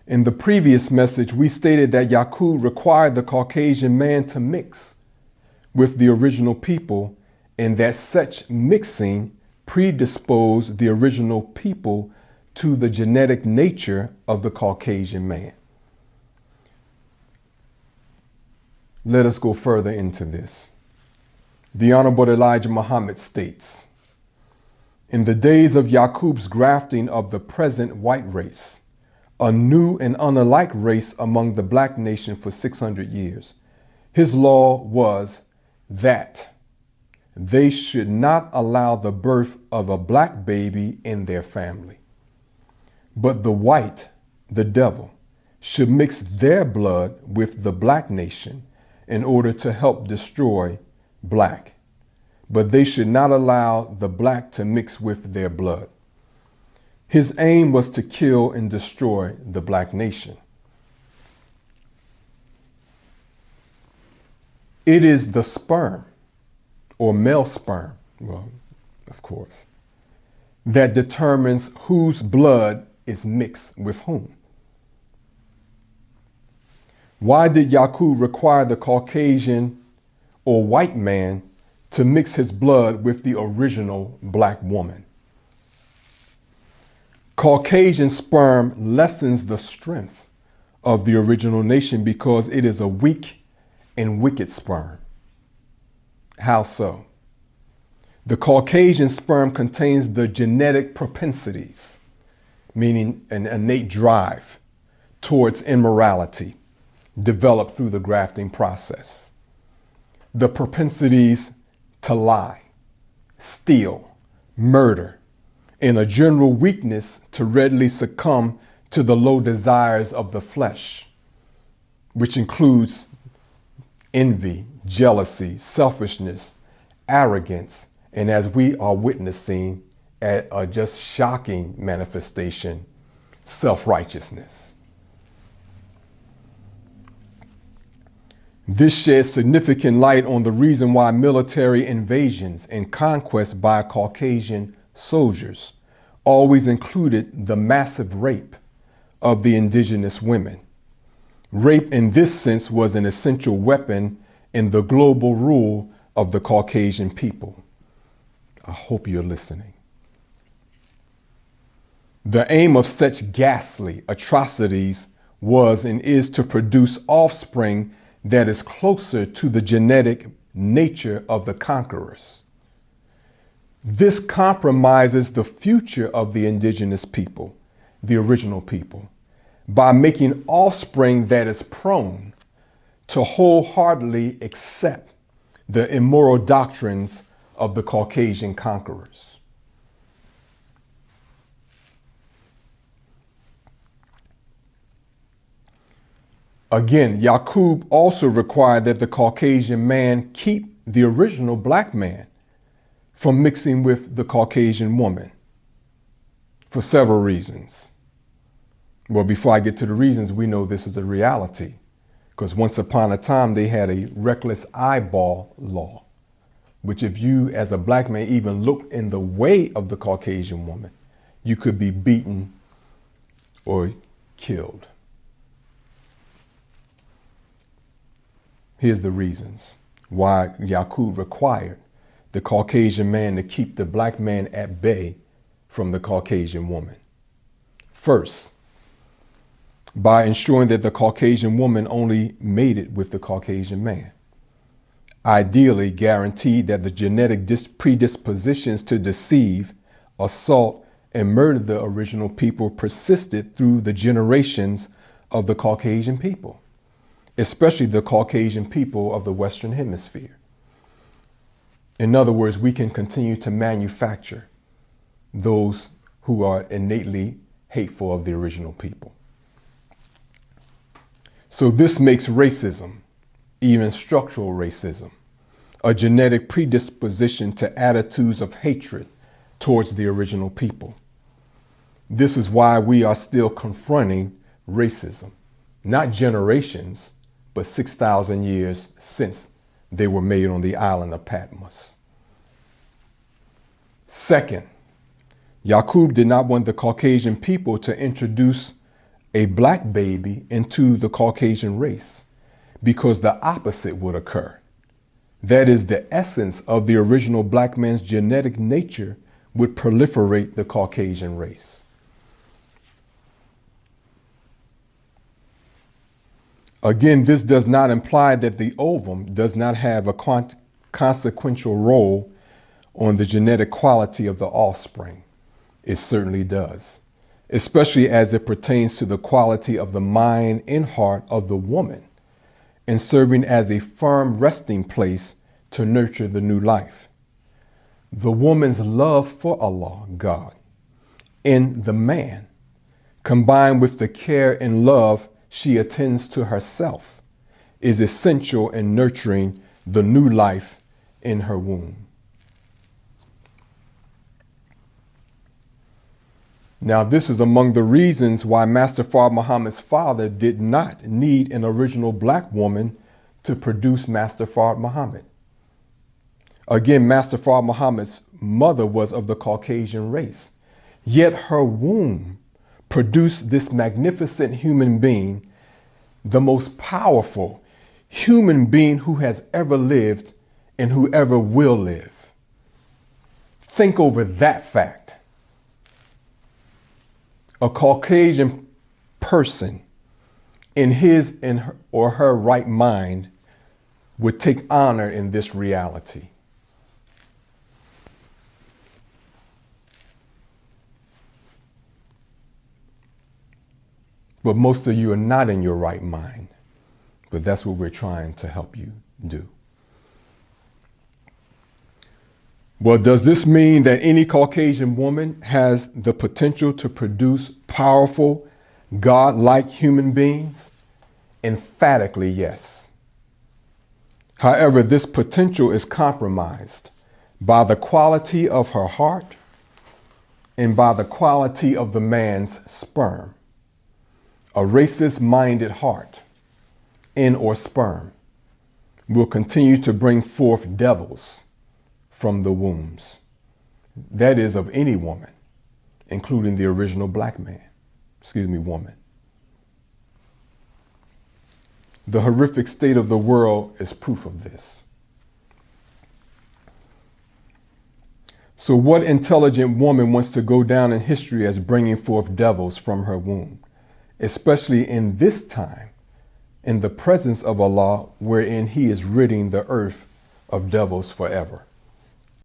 In the previous message, we stated that Yakub required the Caucasian man to mix with the original people, and that such mixing predisposed the original people to the genetic nature of the Caucasian man. Let us go further into this. The Honorable Elijah Muhammad states, in the days of Yakub's grafting of the present white race, a new and unalike race among the black nation for 600 years, his law was that they should not allow the birth of a black baby in their family, but the white, the devil, should mix their blood with the black nation in order to help destroy black, but they should not allow the black to mix with their blood. His aim was to kill and destroy the black nation. It is the sperm, or male sperm, well, of course, that determines whose blood is mixed with whom. Why did Yakub require the Caucasian or white man to mix his blood with the original black woman? Caucasian sperm lessens the strength of the original nation because it is a weak and wicked sperm. How so? The Caucasian sperm contains the genetic propensities, meaning an innate drive towards immorality developed through the grafting process. The propensities to lie, steal, murder, and a general weakness to readily succumb to the low desires of the flesh, which includes envy, jealousy, selfishness, arrogance, and as we are witnessing at a just shocking manifestation, self-righteousness. This sheds significant light on the reason why military invasions and conquests by Caucasian soldiers always included the massive rape of the indigenous women. Rape in this sense was an essential weapon in the global rule of the Caucasian people. I hope you're listening. The aim of such ghastly atrocities was and is to produce offspring that is closer to the genetic nature of the conquerors. This compromises the future of the indigenous people, the original people, by making offspring that is prone to wholeheartedly accept the immoral doctrines of the Caucasian conquerors. Again, Yakub also required that the Caucasian man keep the original black man from mixing with the Caucasian woman for several reasons. Well, before I get to the reasons, we know this is a reality because once upon a time they had a reckless eyeball law, which if you as a black man even looked in the way of the Caucasian woman, you could be beaten or killed. Here's the reasons why Yakub required the Caucasian man to keep the black man at bay from the Caucasian woman. First, by ensuring that the Caucasian woman only mated with the Caucasian man. Ideally guaranteed that the genetic predispositions to deceive, assault, and murder the original people persisted through the generations of the Caucasian people, especially the Caucasian people of the Western Hemisphere. In other words, we can continue to manufacture those who are innately hateful of the original people. So this makes racism, even structural racism, a genetic predisposition to attitudes of hatred towards the original people. This is why we are still confronting racism, not generations, but 6,000 years since they were made on the island of Patmos. Second, Yakub did not want the Caucasian people to introduce a black baby into the Caucasian race, because the opposite would occur. That is, the essence of the original black man's genetic nature would proliferate the Caucasian race. Again, this does not imply that the ovum does not have a consequential role on the genetic quality of the offspring. It certainly does, especially as it pertains to the quality of the mind and heart of the woman, and serving as a firm resting place to nurture the new life. The woman's love for Allah, God, in the man, combined with the care and love she attends to herself, is essential in nurturing the new life in her womb. Now, this is among the reasons why Master Fard Muhammad's father did not need an original black woman to produce Master Fard Muhammad. Again, Master Fard Muhammad's mother was of the Caucasian race, yet her womb produced this magnificent human being, the most powerful human being who has ever lived and who ever will live. Think over that fact. A Caucasian person in his or her right mind would take honor in this reality. But most of you are not in your right mind. But that's what we're trying to help you do. Well, does this mean that any Caucasian woman has the potential to produce powerful, God-like human beings? Emphatically, yes. However, this potential is compromised by the quality of her heart and by the quality of the man's sperm. A racist-minded heart or sperm will continue to bring forth devils from the wombs. That is, of any woman, including the original black man, woman. The horrific state of the world is proof of this. So what intelligent woman wants to go down in history as bringing forth devils from her womb, especially in this time, in the presence of Allah, wherein He is ridding the earth of devils forever?